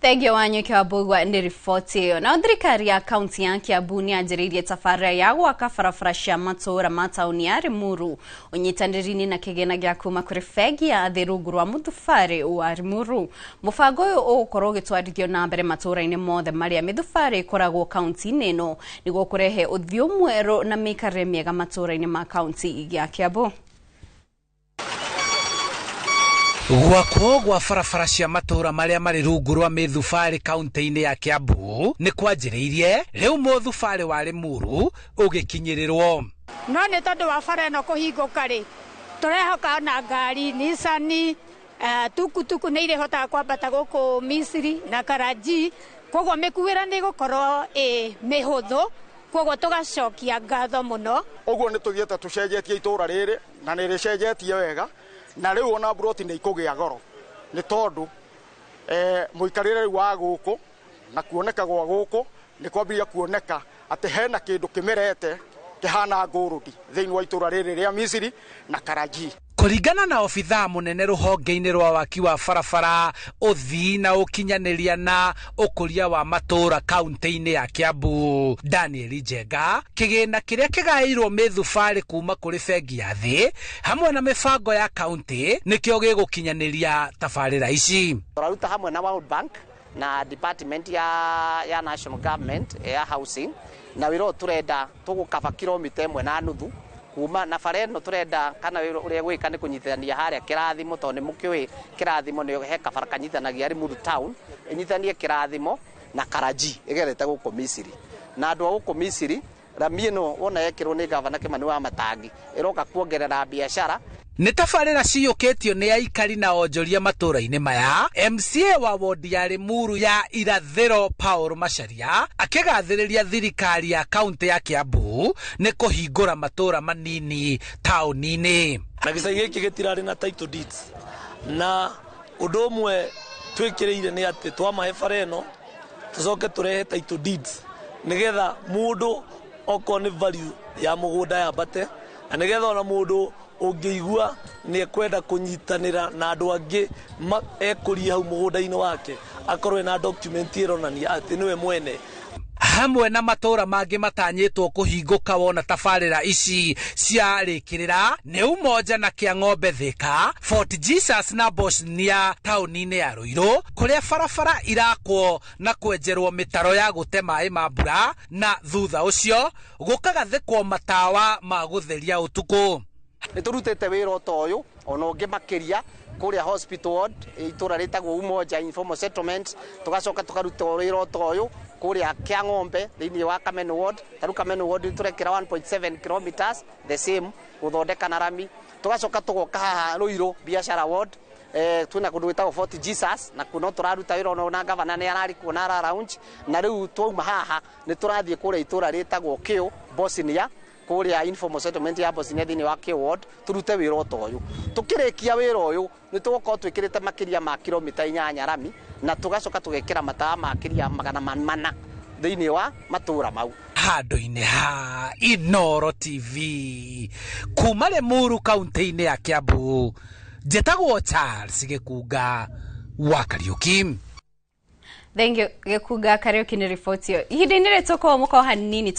Thegio wanyu kia bugwa ndi ripoti iyo. Na thirikari ya kaunti ya Kiambu ni anjĩrĩirie tabarĩra ya gwaka barabara cia matũũra ma taũni ya Limuru ũnyitanĩri-inĩ na kĩgĩna gĩa kuma kũrĩ bengi ya thĩ rungu rwa mũthubarĩ wa Limuru. Mũbango ũyũ ũgũkorwo ũgĩtwarithio na mbere matũũra-inĩ mothe marĩa mĩthubarĩ ĩkoragwo kaunti-inĩ ĩno nĩguo kũrehe ũthiũ mwerũ na mĩikarĩre mĩega matũũra-inĩ ma kaunti ya Kiambu. Gwakwo gwa barabara cia matũũra marĩa marĩ rungu rwa mĩthubarĩ kaunti-inĩ ya Kiambu nĩ kwanjĩrĩirie rĩu mũthubarĩ wa Limuru ũgĩkinyĩrĩrwo. No nĩ tondũ wa bara ĩno kũhingũka rĩ, tũrehoka na ngari Nissan, tukutuku nĩ irĩhotaga kwambata gũkũ Misiri na Karaji, koguo mĩkuĩre nĩ gũkorwo mĩhũthũ, koguo tũgacokia ngatho mũno. Ũguo nĩ tũthiĩte tũcenjetie itũũra rĩrĩ na nĩ rĩcenjetie wega. Na rĩu ona broti nĩ ikũgĩa goro nĩ tondũ mũikarĩre wa gũkũ na kuoneka gwa gũkũ nĩ kwambia kuoneka atĩ hena kĩndũ kĩmerete kĩhana ngũrũdi thĩinĩ wa itũũra rĩrĩ rĩa Misiri na Karaji. Kũringana na obithaa mũnene rũhonge-inĩ rwa waki wa barabara, ũthii na ũkinyanĩria na ũkũria wa matũũra kaunti-inĩ ya Kiambu, Daniel Njenga, kĩgĩna kĩrĩa kĩgaĩirwo mĩthubarĩ kuma kũrĩ bengi ya thĩ hamwe na mĩbango ya kaunti nĩkĩo gĩgũkinyanĩria tabarĩra ici. Tũraruta hamwe na World Bank na department ya national government ya housing, na wĩra tũrenda tũgũkaba kilomita 1.5 kuma na bara ĩno tũrenda kana ũrĩa gwĩka nĩ kũnyitithania harĩa Kĩrathimo, tondũ nĩ mũkĩũĩ Kĩrathimo nĩ he kabara kanyitithanagia Limuru town, ĩnyitithanie Kĩrathimo na Karaji ĩgerete gũkũ Misiri. Na andũ a gũkũ Misiri rami ĩno wona yekĩrwo nĩ gavana Kimani Wamatangi ĩroka kuongerera biacara. Nĩ tabarĩra ciyũkĩtio nĩ aikari na onjoria matũũra-inĩ maya. MCA wa wodi ya Limuru ya irathĩro Paul Macharia akĩgathĩrĩria thirikari ya kaunti ya Kiambu nĩ kũhingũra matũũra manini taũni-inĩ. Na gĩcagi gĩkĩ gĩtirarĩ na title deeds, na ũndũ ũmwe twĩkĩrĩire nĩ atĩ twamahe bara ĩno tũcoke tũrehe title deeds nĩgetha mũndũ okorwo nĩ value ya mũgũnda yambate, na nĩgetha ona mũndũ ũngĩigua nĩ ekwenda kũnyitanĩra na andũ angĩ ekũria hau mũgũnda-inĩ wake akorwo na document ĩronania atĩ nĩwe mwene. Hamwe na matũũra mangĩ matanyĩtwo kũhingũka wona tabarĩra ici ciarĩkĩrĩra nĩ Umoja na Kĩang'ombe Thika, Fort Jesus na Bosnia taũni-inĩ ya Ruiru, kũrĩa barabara irakwo na kwenjerwo mĩtaro ya gũte maĩ ma mbura, na thutha ũcio gũkagathĩkwo matawa ma gũtheria ũtukũ. Nĩ tũrutĩte wĩra ta ũyũ ona ũngĩ makĩria kũrĩa hospital ward itũũra rĩtagwo Umoja informal settlement, tũgacoka tũkaruta wĩra ta ũyũ kũrĩa Kĩang'ombe thĩinĩ wa Kameno ward. Taru Kameno ward tũrekĩra 1.7 kilometers the same gũthondeka na rami. Tũgacoka tũgoka haha Ruiru biashara ward, twina kũndũ gwĩtagwo Fort Jesus, na kuno tũraruta wĩra ona gavana nĩ arari kuona ara lounge. Na rĩu twauma haha nĩ tũrathiĩ kũrĩa itũũra rĩtagwo Kĩũ Bosnia, kũrĩa informal settlement ya Bosnia thĩinĩ wa Kĩũ ward, turute wĩra ta ũyũ. Tũkĩrĩkia wĩra ũyũ nĩ tũgũkorwo twĩkĩrĩte makĩria ma kilomita 8 rami, na tũgacoka tũgekĩra matawa makĩria 400 thĩinĩ wa matũũra mau. Handũ-inĩ ha Inooro TV kuma Limuru kaunti-inĩ ya Kiambu, njĩtagwo Charles Gĩkunga wa Kariũki. Thank you Gĩkunga. Kariũki nĩ riboti iyo. Ihinda-inĩ rĩtũkorwo mũko hanini